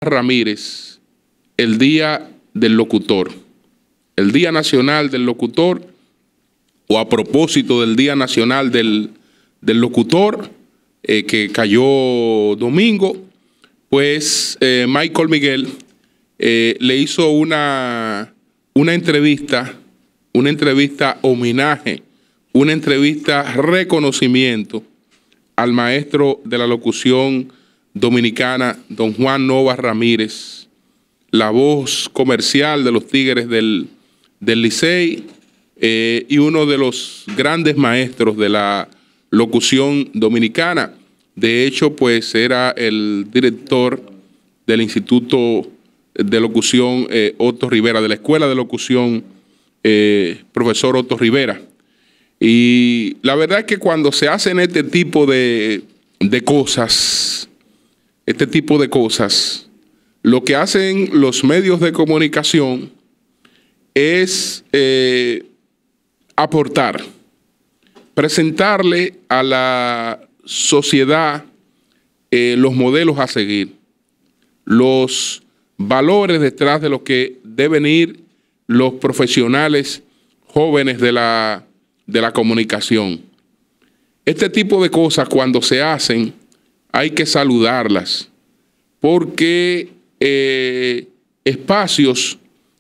Ramírez el Día del Locutor, el Día Nacional del Locutor, o a propósito del Día Nacional del Locutor, que cayó domingo, pues Michael Miguel le hizo una entrevista homenaje, una entrevista reconocimiento al maestro de la locución dominicana, don Juan Nova Ramírez, la voz comercial de los Tigres del Licey, y uno de los grandes maestros de la locución dominicana. De hecho, pues era el director del Instituto de Locución Otto Rivera, de la Escuela de Locución profesor Otto Rivera. Y la verdad es que cuando se hacen este tipo de cosas, lo que hacen los medios de comunicación es aportar, presentarle a la sociedad los modelos a seguir, los valores detrás de lo que deben ir los profesionales jóvenes de la comunicación. Este tipo de cosas, cuando se hacen, hay que saludarlas, porque espacios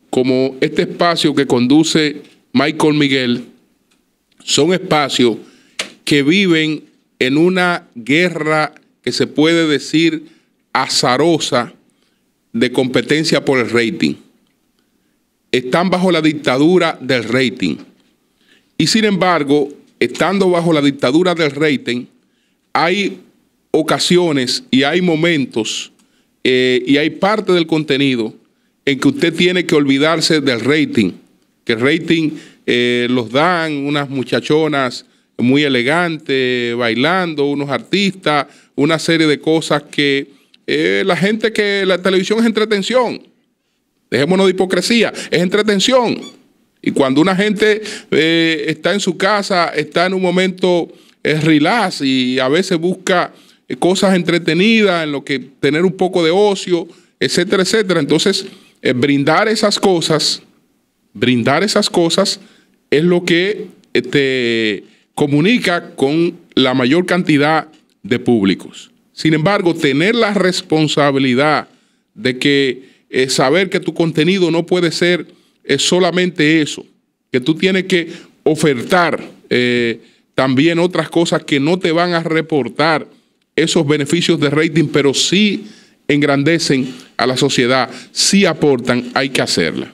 como este espacio que conduce Michael Miguel son espacios que viven en una guerra que se puede decir azarosa de competencia por el rating. Están bajo la dictadura del rating. Y sin embargo, estando bajo la dictadura del rating, hay ocasiones y hay momentos y hay parte del contenido en que usted tiene que olvidarse del rating. Que el rating los dan unas muchachonas muy elegantes, bailando, unos artistas, una serie de cosas que la televisión es entretención. Dejémonos de hipocresía, es entretención. Y cuando una gente está en su casa, está en un momento relax y a veces busca cosas entretenidas, en lo que tener un poco de ocio, etcétera, etcétera. Entonces, brindar esas cosas es lo que te comunica con la mayor cantidad de públicos. Sin embargo, tener la responsabilidad de que saber que tu contenido no puede ser solamente eso, que tú tienes que ofertar también otras cosas que no te van a reportar esos beneficios de rating, pero sí engrandecen a la sociedad, sí aportan, hay que hacerla.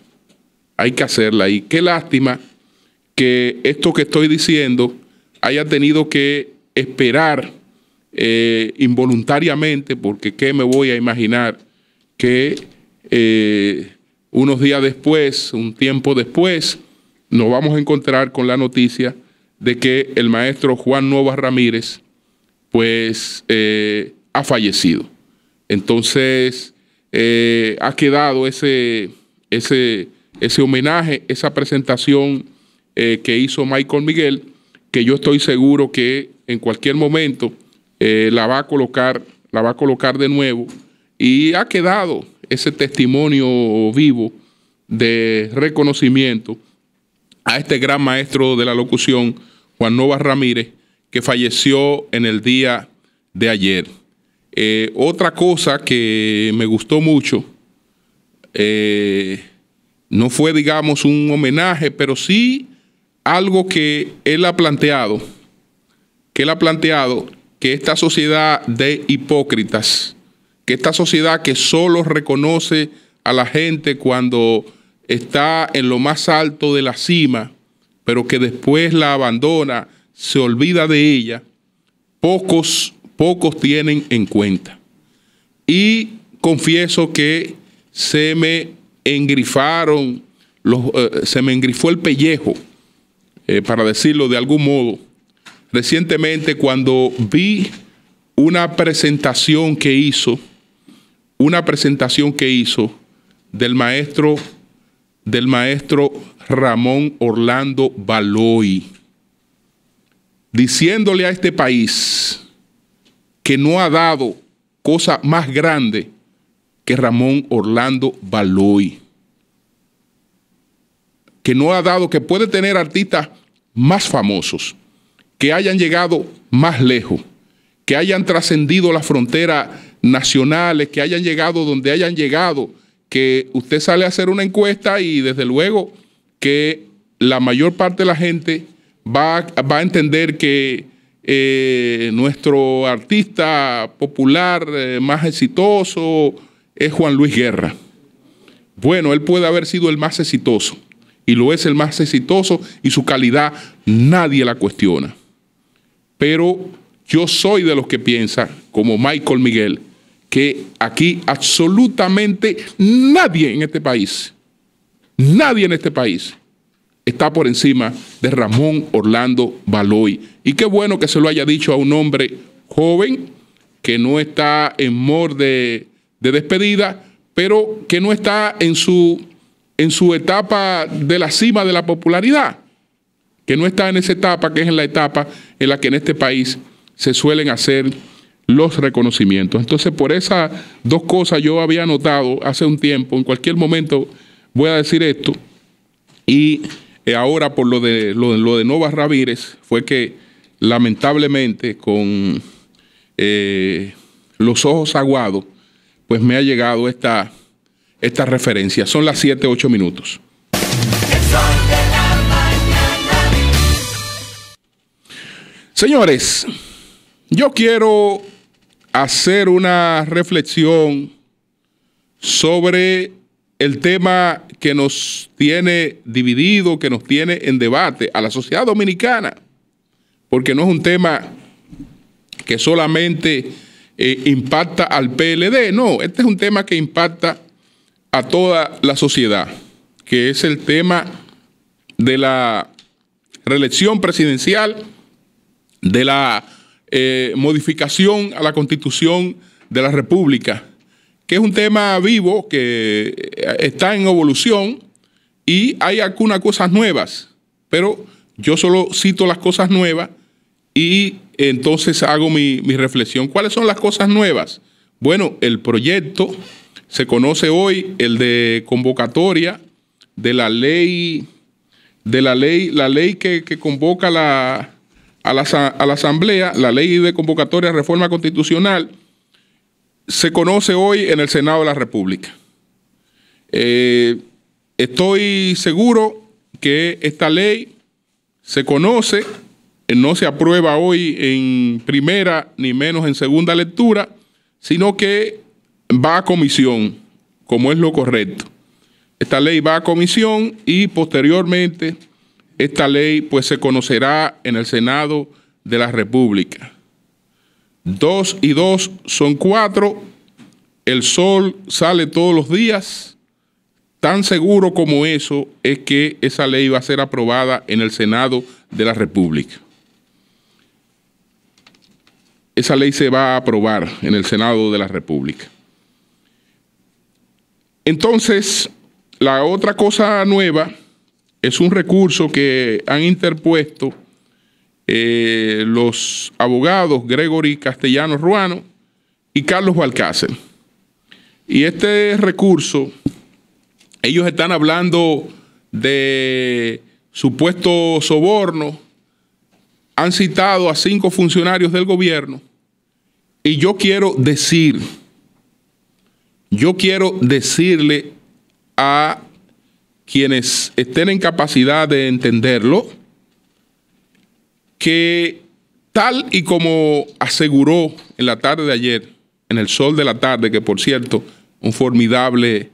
Hay que hacerla. Y qué lástima que esto que estoy diciendo haya tenido que esperar involuntariamente, porque qué me voy a imaginar que unos días después, un tiempo después, nos vamos a encontrar con la noticia de que el maestro Juan Nova Ramírez pues ha fallecido. Entonces ha quedado ese homenaje, esa presentación que hizo Michael Miguel, que yo estoy seguro que en cualquier momento la va a colocar de nuevo, y ha quedado ese testimonio vivo de reconocimiento a este gran maestro de la locución, Juan Nova Ramírez, que falleció en el día de ayer. Otra cosa que me gustó mucho, no fue, digamos, un homenaje, pero sí algo que él ha planteado, que esta sociedad de hipócritas, que esta sociedad que solo reconoce a la gente cuando está en lo más alto de la cima, pero que después la abandona, se olvida de ella, pocos tienen en cuenta. Y confieso que se me engrifó el pellejo, para decirlo de algún modo, recientemente cuando vi una presentación que hizo del maestro Ramón Orlando Baloy, diciéndole a este país que no ha dado cosa más grande que Ramón Orlando Baloy, que no ha dado, que puede tener artistas más famosos, que hayan llegado más lejos, que hayan trascendido las fronteras nacionales, que hayan llegado donde hayan llegado, que usted sale a hacer una encuesta y desde luego que la mayor parte de la gente va a entender que nuestro artista popular más exitoso es Juan Luis Guerra. Bueno, él puede haber sido el más exitoso, y lo es el más exitoso, y su calidad nadie la cuestiona. Pero yo soy de los que piensa, como Michael Miguel, que aquí absolutamente nadie en este país está por encima de Ramón Orlando Baloy. Y qué bueno que se lo haya dicho a un hombre joven que no está en mor de despedida, pero que no está en su etapa de la cima de la popularidad, que no está en esa etapa, que es en la etapa en la que en este país se suelen hacer los reconocimientos. Entonces, por esas dos cosas yo había notado hace un tiempo, en cualquier momento voy a decir esto, y ahora por lo de Nova Ramírez fue que lamentablemente con los ojos aguados, pues me ha llegado esta referencia. Son las 7:08 minutos. Señores, yo quiero hacer una reflexión sobre el tema que nos tiene dividido, que nos tiene en debate a la sociedad dominicana, porque no es un tema que solamente impacta al PLD, no, este es un tema que impacta a toda la sociedad, que es el tema de la reelección presidencial, de la modificación a la Constitución de la República, que es un tema vivo, que está en evolución y hay algunas cosas nuevas, pero yo solo cito las cosas nuevas y entonces hago mi reflexión. ¿Cuáles son las cosas nuevas? Bueno, el proyecto se conoce hoy, el de convocatoria de la ley que convoca a la Asamblea, la ley de convocatoria de reforma constitucional, se conoce hoy en el Senado de la República. Estoy seguro que esta ley se conoce, no se aprueba hoy en primera ni menos en segunda lectura, sino que va a comisión, como es lo correcto. Esta ley va a comisión y posteriormente esta ley pues se conocerá en el Senado de la República. 2 y 2 son 4. El sol sale todos los días. Tan seguro como eso es que esa ley va a ser aprobada en el Senado de la República. Esa ley se va a aprobar en el Senado de la República. Entonces, la otra cosa nueva es un recurso que han interpuesto los abogados Gregory Castellanos Ruano y Carlos Balcácer. Y este recurso, ellos están hablando de supuesto soborno, han citado a 5 funcionarios del gobierno, y yo quiero decirle a quienes estén en capacidad de entenderlo, que tal y como aseguró en la tarde de ayer, en el Sol de la Tarde, que por cierto, un formidable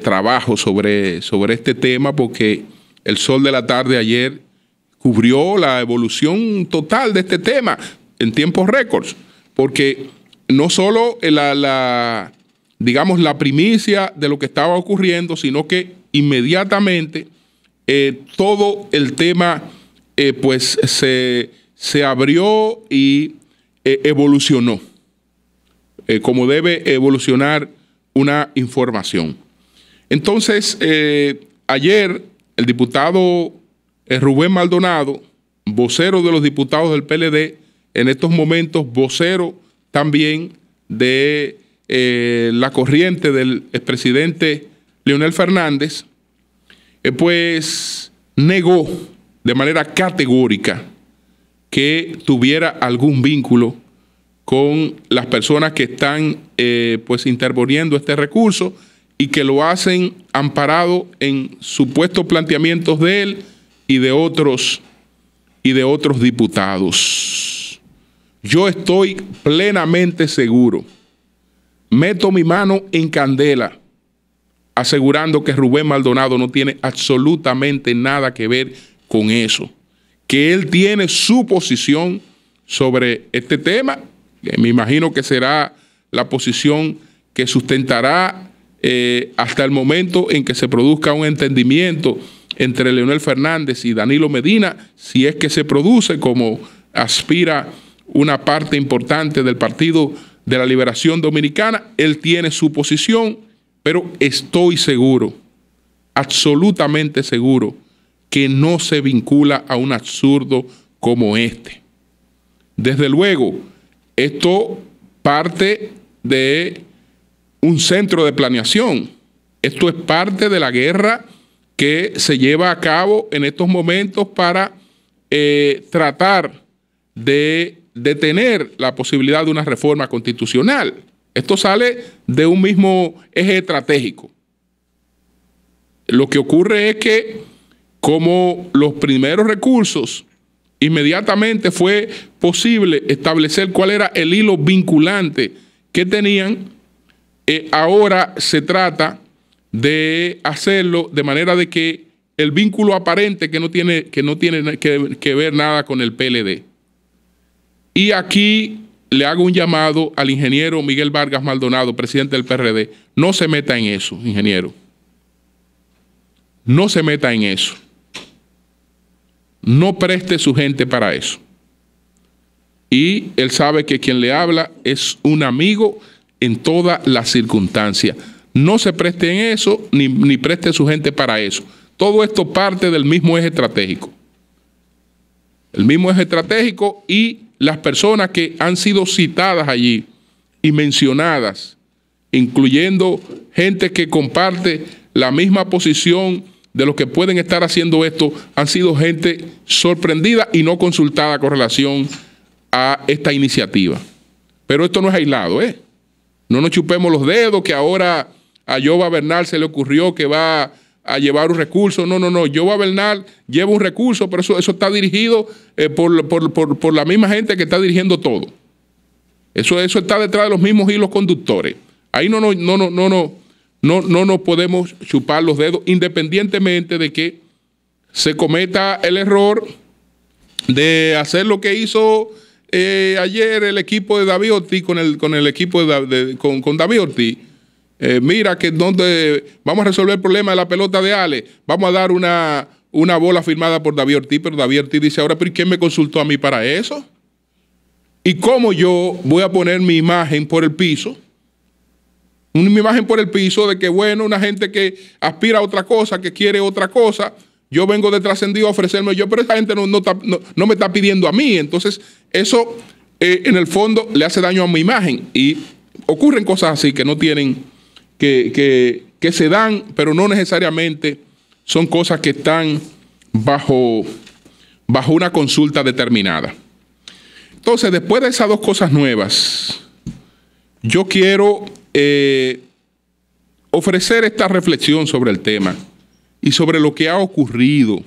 trabajo sobre este tema, porque el Sol de la Tarde ayer cubrió la evolución total de este tema en tiempos récords, porque no solo digamos, la primicia de lo que estaba ocurriendo, sino que inmediatamente todo el tema pues se abrió y evolucionó, como debe evolucionar una información. Entonces, ayer el diputado Rubén Maldonado, vocero de los diputados del PLD, en estos momentos vocero también de la corriente del expresidente Leonel Fernández, pues negó de manera categórica que tuviera algún vínculo con las personas que están pues interponiendo este recurso y que lo hacen amparado en supuestos planteamientos de él y de otros diputados. Yo estoy plenamente seguro, meto mi mano en candela, asegurando que Rubén Maldonado no tiene absolutamente nada que ver con eso, que él tiene su posición sobre este tema, que me imagino que será la posición que sustentará hasta el momento en que se produzca un entendimiento entre Leonel Fernández y Danilo Medina, si es que se produce, como aspira una parte importante del Partido de la Liberación Dominicana. Él tiene su posición, pero estoy seguro, absolutamente seguro, que no se vincula a un absurdo como este. Desde luego, esto parte de un centro de planeación. Esto es parte de la guerra que se lleva a cabo en estos momentos para tratar de detener la posibilidad de una reforma constitucional. Esto sale de un mismo eje estratégico. Lo que ocurre es que, como los primeros recursos, inmediatamente fue posible establecer cuál era el hilo vinculante que tenían, ahora se trata de hacerlo de manera de que el vínculo aparente que no tiene que ver nada con el PLD. Y aquí le hago un llamado al ingeniero Miguel Vargas Maldonado, presidente del PRD. No se meta en eso, ingeniero. No se meta en eso. No preste su gente para eso. Y él sabe que quien le habla es un amigo en todas las circunstancias. No se preste en eso, ni preste su gente para eso. Todo esto parte del mismo eje estratégico. El mismo eje estratégico, y las personas que han sido citadas allí y mencionadas, incluyendo gente que comparte la misma posición de los que pueden estar haciendo esto, han sido gente sorprendida y no consultada con relación a esta iniciativa. Pero esto no es aislado, ¿eh? No nos chupemos los dedos que ahora a Jova Bernal se le ocurrió que va a llevar un recurso. No. Jova Bernal lleva un recurso, pero eso está dirigido por la misma gente que está dirigiendo todo. Eso está detrás de los mismos hilos conductores. Ahí no nos podemos chupar los dedos, independientemente de que se cometa el error de hacer lo que hizo ayer el equipo de David Ortiz con el equipo con David Ortiz. Mira que donde vamos a resolver el problema de la pelota de Ale, vamos a dar una bola firmada por David Ortiz, pero David Ortiz dice ahora, ¿pero quién me consultó a mí para eso? ¿Y cómo yo voy a poner mi imagen por el piso? Mi imagen por el piso de que, bueno, una gente que aspira a otra cosa, que quiere otra cosa, yo vengo de trascendido a ofrecerme yo, pero esa gente no me está pidiendo a mí. Entonces, eso en el fondo le hace daño a mi imagen. Y ocurren cosas así que no tienen, que se dan, pero no necesariamente son cosas que están bajo una consulta determinada. Entonces, después de esas dos cosas nuevas, yo quiero ofrecer esta reflexión sobre el tema y sobre lo que ha ocurrido.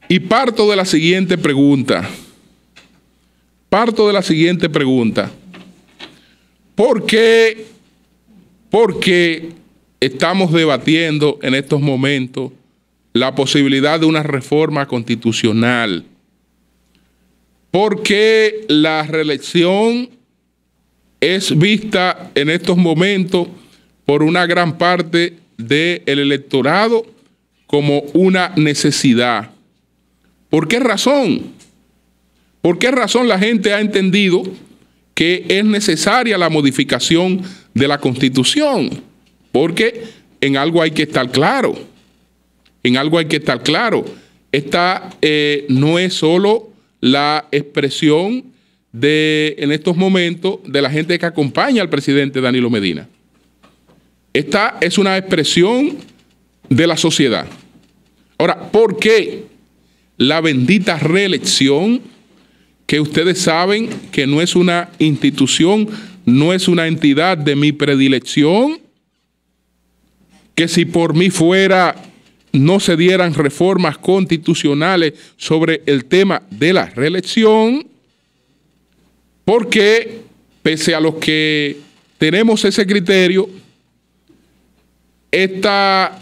Y parto de la siguiente pregunta. ¿Por qué estamos debatiendo en estos momentos la posibilidad de una reforma constitucional? ¿Por qué la reelección es vista en estos momentos por una gran parte del electorado como una necesidad? ¿Por qué razón? ¿Por qué razón la gente ha entendido que es necesaria la modificación de la Constitución? Porque en algo hay que estar claro. Esta no es solo la expresión en estos momentos de la gente que acompaña al presidente Danilo Medina. Esta es una expresión de la sociedad. Ahora, ¿por qué la bendita reelección, que ustedes saben que no es una institución, no es una entidad de mi predilección, que si por mí fuera no se dieran reformas constitucionales sobre el tema de la reelección? Porque pese a los que tenemos ese criterio, esta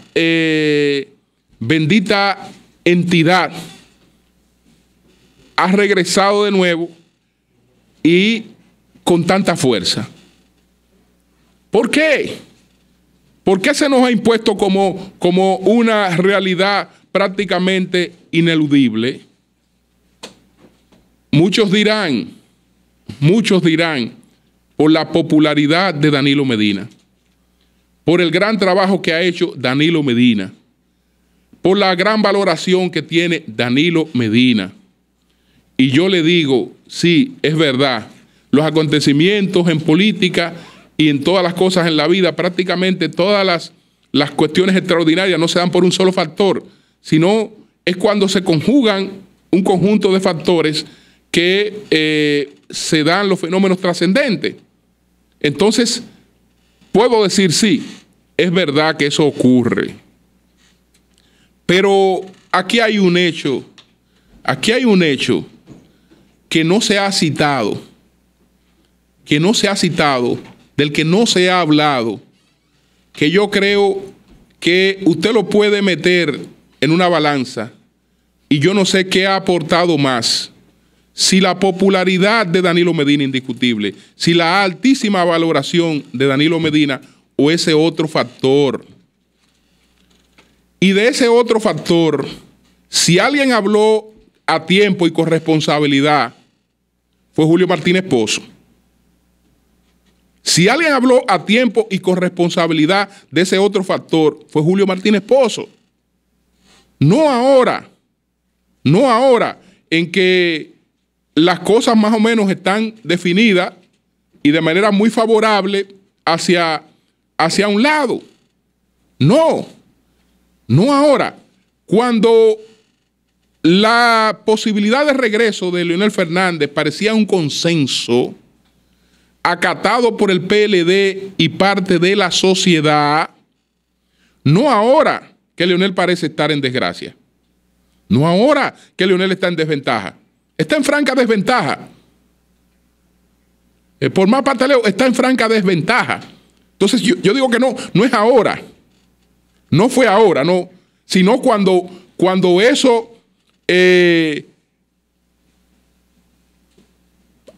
bendita entidad ha regresado de nuevo y con tanta fuerza. ¿Por qué? ¿Por qué se nos ha impuesto como una realidad prácticamente ineludible? Muchos dirán, por la popularidad de Danilo Medina, por el gran trabajo que ha hecho Danilo Medina, por la gran valoración que tiene Danilo Medina. Y yo le digo, sí, es verdad, los acontecimientos en política y en todas las cosas en la vida, prácticamente todas las cuestiones extraordinarias no se dan por un solo factor, sino es cuando se conjugan un conjunto de factores que se dan los fenómenos trascendentes. Entonces, puedo decir, sí, es verdad que eso ocurre. Pero aquí hay un hecho que no se ha citado, del que no se ha hablado, que yo creo que usted lo puede meter en una balanza y yo no sé qué ha aportado más. Si la popularidad de Danilo Medina indiscutible, si la altísima valoración de Danilo Medina o ese otro factor. Y de ese otro factor, si alguien habló a tiempo y con responsabilidad, fue Julio Martínez Pozo. Si alguien habló a tiempo y con responsabilidad de ese otro factor, fue Julio Martínez Pozo. No ahora en que las cosas más o menos están definidas y de manera muy favorable hacia un lado. No ahora. Cuando la posibilidad de regreso de Leonel Fernández parecía un consenso acatado por el PLD y parte de la sociedad, no ahora que Leonel parece estar en desgracia, no ahora que Leonel está en desventaja, está en franca desventaja. Por más pataleo, está en franca desventaja. Entonces yo digo que no es ahora, no fue ahora, no, sino cuando eso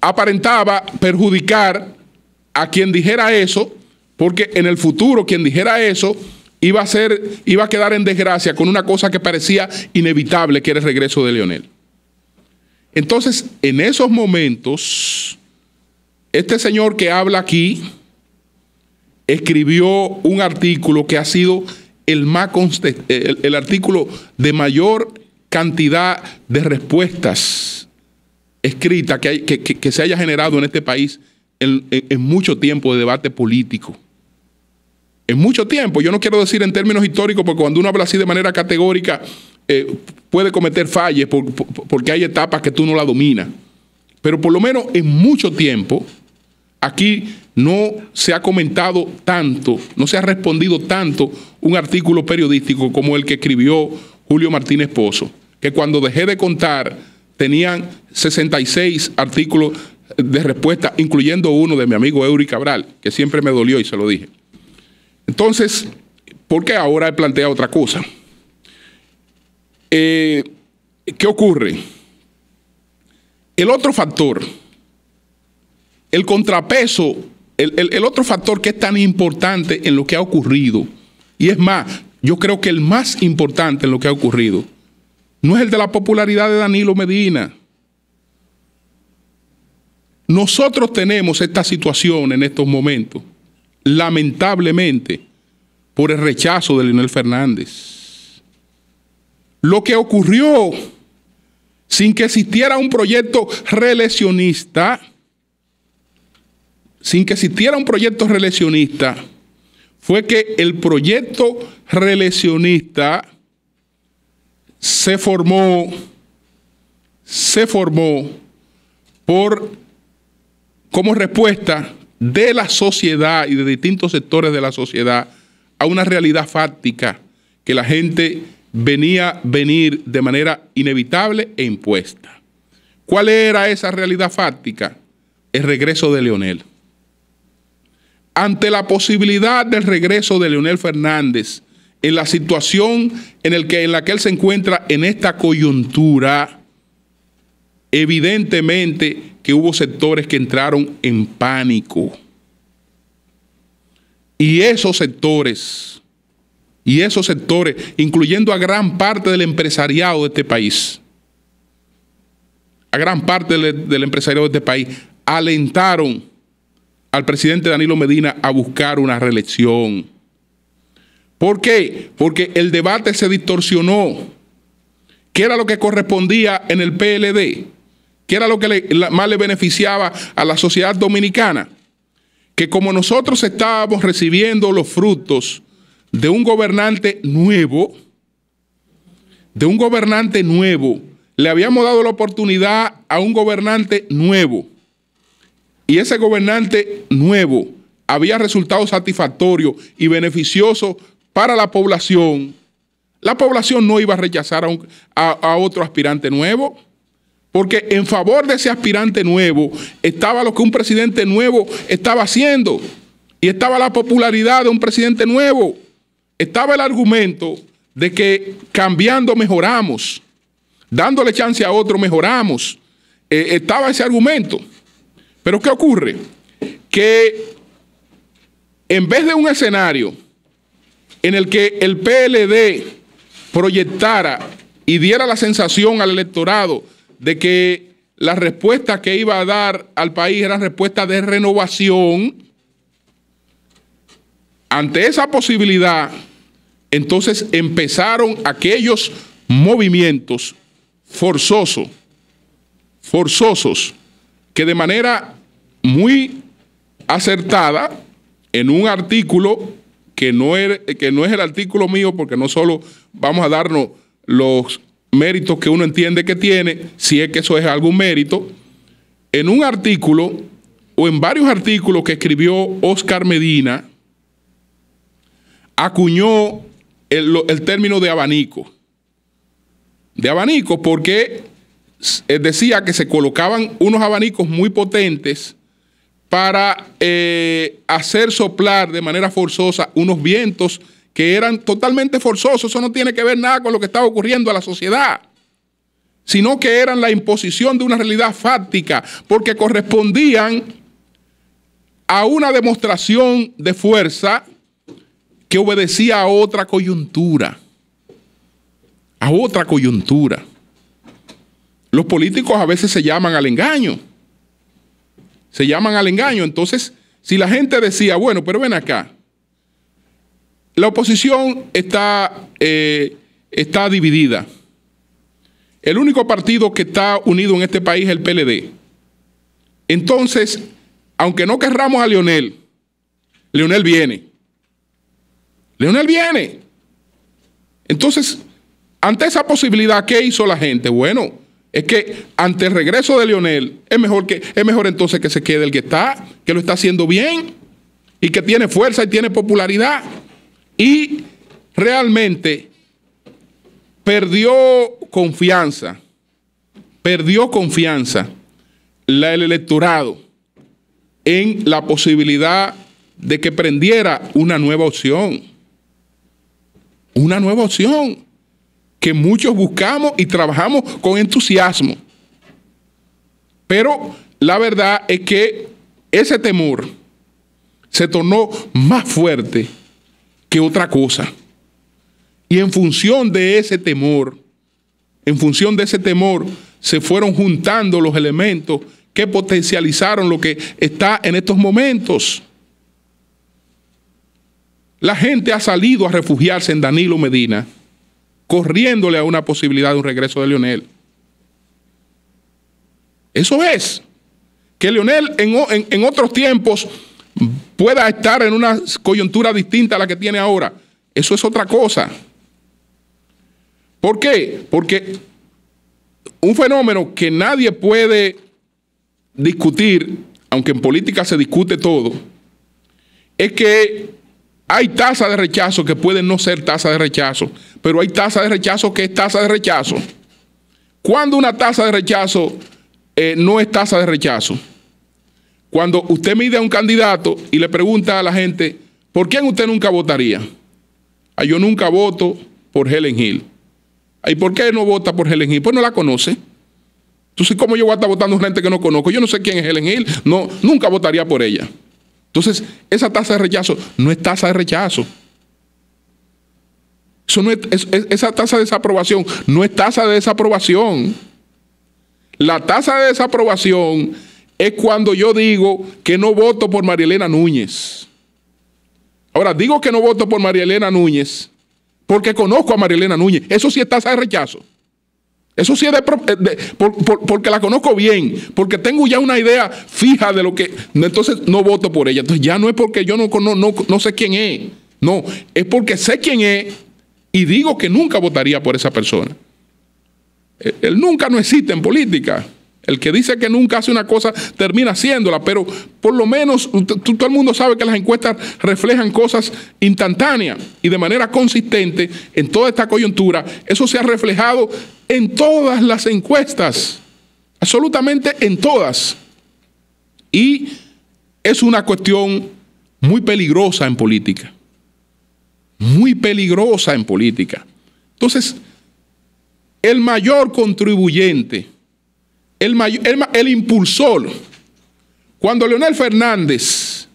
aparentaba perjudicar a quien dijera eso, porque en el futuro quien dijera eso iba a quedar en desgracia con una cosa que parecía inevitable, que era el regreso de Leonel. Entonces, en esos momentos, este señor que habla aquí escribió un artículo que ha sido el artículo de mayor cantidad de respuestas escritas que se haya generado en este país en mucho tiempo de debate político. En mucho tiempo. Yo no quiero decir en términos históricos, porque cuando uno habla así de manera categórica puede cometer fallas porque hay etapas que tú no la dominas. Pero por lo menos en mucho tiempo aquí no se ha comentado tanto, no se ha respondido tanto un artículo periodístico como el que escribió Julio Martínez Pozo, que cuando dejé de contar tenían 66 artículos de respuesta, incluyendo uno de mi amigo Eury Cabral, que siempre me dolió y se lo dije. Entonces, ¿por qué ahora he planteado otra cosa? ¿Qué ocurre? El otro factor, el contrapeso, el otro factor que es tan importante en lo que ha ocurrido, y es más, yo creo que el más importante en lo que ha ocurrido, no es el de la popularidad de Danilo Medina. Nosotros tenemos esta situación en estos momentos, lamentablemente, por el rechazo de Leonel Fernández. Lo que ocurrió sin que existiera un proyecto reeleccionista, fue que el proyecto reeleccionista se formó como respuesta de la sociedad y de distintos sectores de la sociedad a una realidad fáctica que la gente venir de manera inevitable e impuesta. ¿Cuál era esa realidad fáctica? El regreso de Leonel. Ante la posibilidad del regreso de Leonel Fernández, en la situación en la que él se encuentra en esta coyuntura, evidentemente que hubo sectores que entraron en pánico. Y esos sectores, incluyendo a gran parte del empresariado de este país, alentaron al presidente Danilo Medina a buscar una reelección. ¿Por qué? Porque el debate se distorsionó. ¿Qué era lo que correspondía en el PLD? ¿Qué era lo que más le beneficiaba a la sociedad dominicana? Que como nosotros estábamos recibiendo los frutos de un gobernante nuevo, le habíamos dado la oportunidad a un gobernante nuevo, y ese gobernante nuevo había resultado satisfactorio y beneficioso para la población no iba a rechazar a otro aspirante nuevo, porque en favor de ese aspirante nuevo estaba lo que un presidente nuevo estaba haciendo, y estaba la popularidad de un presidente nuevo, estaba el argumento de que cambiando mejoramos, dándole chance a otro mejoramos, estaba ese argumento. Pero ¿qué ocurre? Que en vez de un escenario en el que el PLD proyectara y diera la sensación al electorado de que la respuesta que iba a dar al país era respuesta de renovación, ante esa posibilidad, entonces empezaron aquellos movimientos forzosos, que de manera muy acertada, en un artículo que no es el artículo mío, porque no solo vamos a darnos los méritos que uno entiende que tiene, si es que eso es algún mérito, en un artículo o en varios artículos que escribió Oscar Medina, acuñó el término de abanico. De abanico porque decía que se colocaban unos abanicos muy potentes para hacer soplar de manera forzosa unos vientos que eran totalmente forzosos. Eso no tiene que ver nada con lo que estaba ocurriendo a la sociedad, sino que eran la imposición de una realidad fáctica, porque correspondían a una demostración de fuerza que obedecía a otra coyuntura. Los políticos a veces se llaman al engaño. Entonces, si la gente decía, bueno, pero ven acá, la oposición está dividida. El único partido que está unido en este país es el PLD. Entonces, aunque no querramos a Leonel, Leonel viene. Entonces, ante esa posibilidad, ¿qué hizo la gente? Bueno, es que ante el regreso de Leonel, es mejor entonces que se quede el que lo está haciendo bien y que tiene fuerza y tiene popularidad. Y realmente perdió confianza el electorado en la posibilidad de que prendiera una nueva opción que muchos buscamos y trabajamos con entusiasmo. Pero la verdad es que ese temor se tornó más fuerte que otra cosa. Y en función de ese temor, se fueron juntando los elementos que potencializaron lo que está en estos momentos. La gente ha salido a refugiarse en Danilo Medina, corriéndole a una posibilidad de un regreso de Leonel. Eso es. Que Leonel en otros tiempos pueda estar en una coyuntura distinta a la que tiene ahora. Eso es otra cosa. ¿Por qué? Porque un fenómeno que nadie puede discutir, aunque en política se discute todo, es que hay tasa de rechazo que pueden no ser tasa de rechazo, pero hay tasa de rechazo que es tasa de rechazo. ¿Cuándo una tasa de rechazo no es tasa de rechazo? Cuando usted mide a un candidato y le pregunta a la gente, ¿por quién usted nunca votaría? Yo nunca voto por Helen Hill. ¿Y por qué no vota por Helen Hill? Pues no la conoce. Entonces, ¿cómo yo voy a estar votando a gente que no conozco? Yo no sé quién es Helen Hill. No, nunca votaría por ella. Entonces, esa tasa de rechazo no es tasa de rechazo. Eso no es, esa tasa de desaprobación no es tasa de desaprobación. La tasa de desaprobación es cuando yo digo que no voto por María Elena Núñez. Ahora, digo que no voto por María Elena Núñez porque conozco a María Elena Núñez. Eso sí es tasa de rechazo. Eso sí es porque la conozco bien, porque tengo ya una idea fija de lo que... Entonces no voto por ella. Entonces ya no es porque yo no sé quién es. No, es porque sé quién es y digo que nunca votaría por esa persona. El nunca no existe en política. El que dice que nunca hace una cosa termina haciéndola, pero por lo menos todo el mundo sabe que las encuestas reflejan cosas instantáneas y de manera consistente en toda esta coyuntura. Eso se ha reflejado en todas las encuestas, absolutamente en todas. Y es una cuestión muy peligrosa en política, muy peligrosa en política. Entonces, el mayor contribuyente, el impulsor, cuando Leonel Fernández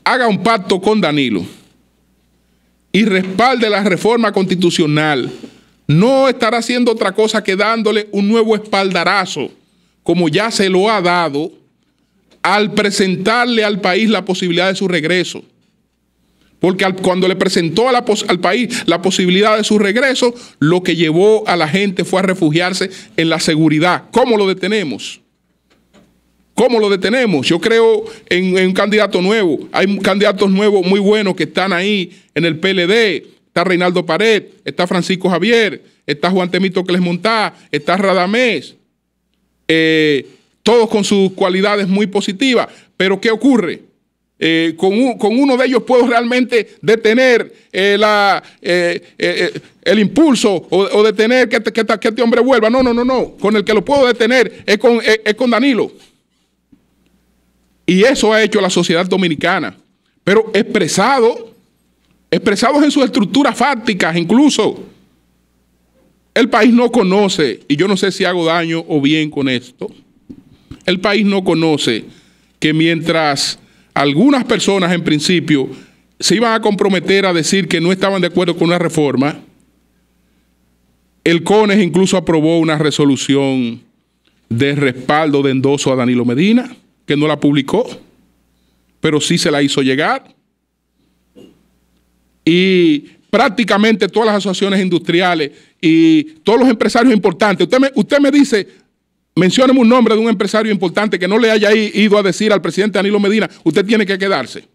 haga un pacto con Danilo y respalde la reforma constitucional, no estará haciendo otra cosa que dándole un nuevo espaldarazo, como ya se lo ha dado, al presentarle al país la posibilidad de su regreso. Porque cuando le presentó al país la posibilidad de su regreso, lo que llevó a la gente fue a refugiarse en la seguridad. ¿Cómo lo detenemos? ¿Cómo lo detenemos? Yo creo en un candidato nuevo. Hay candidatos nuevos muy buenos que están ahí en el PLD. Está Reinaldo Pared, está Francisco Javier, está Juan Temito Clesmontá, está Radamés. Todos con sus cualidades muy positivas. Pero ¿qué ocurre? Con uno de ellos puedo realmente detener el impulso o detener que este hombre vuelva. No. Con el que lo puedo detener es con Danilo. Y eso ha hecho la sociedad dominicana. Pero expresados en sus estructuras fácticas incluso. El país no conoce, y yo no sé si hago daño o bien con esto, el país no conoce que mientras algunas personas en principio se iban a comprometer a decir que no estaban de acuerdo con una reforma, el CONES incluso aprobó una resolución de respaldo de endoso a Danilo Medina, que no la publicó, pero sí se la hizo llegar. Y prácticamente todas las asociaciones industriales y todos los empresarios importantes, usted me dice, mencióneme un nombre de un empresario importante que no le haya ido a decir al presidente Danilo Medina, usted tiene que quedarse.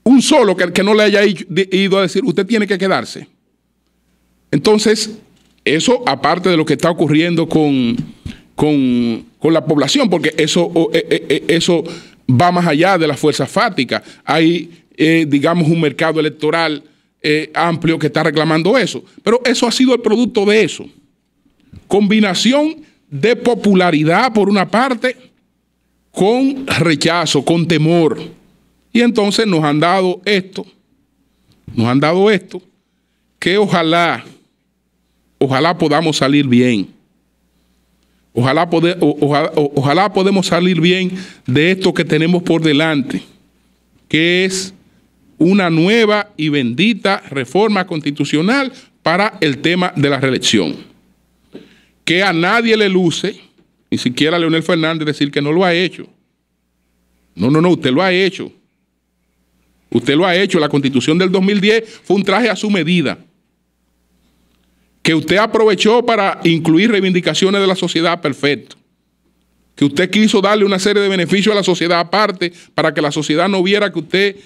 Un solo que no le haya ido a decir, usted tiene que quedarse. Entonces, eso aparte de lo que está ocurriendo con la población, porque eso va más allá de las fuerzas fácticas. Hay, digamos, un mercado electoral amplio que está reclamando eso. Pero eso ha sido el producto de eso. Combinación de popularidad por una parte con rechazo, con temor. Y entonces nos han dado esto, que ojalá podamos salir bien. Ojalá podemos salir bien de esto que tenemos por delante, que es una nueva y bendita reforma constitucional para el tema de la reelección. Que a nadie le luce, ni siquiera a Leonel Fernández, decir que no lo ha hecho. No, usted lo ha hecho. Usted lo ha hecho. La Constitución del 2010 fue un traje a su medida. Que usted aprovechó para incluir reivindicaciones de la sociedad, perfecto. Que usted quiso darle una serie de beneficios a la sociedad aparte para que la sociedad no viera que usted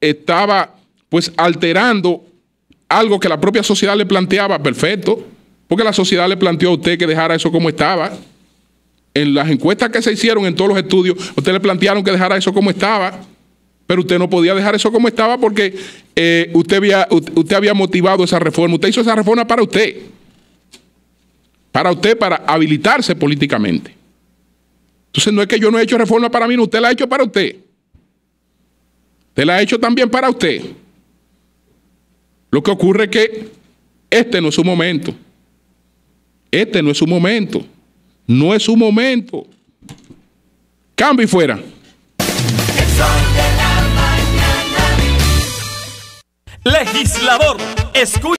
estaba pues alterando algo que la propia sociedad le planteaba, perfecto. Porque la sociedad le planteó a usted que dejara eso como estaba. En las encuestas que se hicieron, en todos los estudios, usted le plantearon que dejara eso como estaba. Pero usted no podía dejar eso como estaba porque usted había motivado esa reforma. Usted hizo esa reforma para usted. Para habilitarse políticamente. Entonces no es que yo no he hecho reforma para mí, no, usted la ha hecho para usted. Usted la ha hecho también para usted. Lo que ocurre es que este no es su momento. Este no es su momento. No es su momento. Cambio y fuera. Legislador, escucha.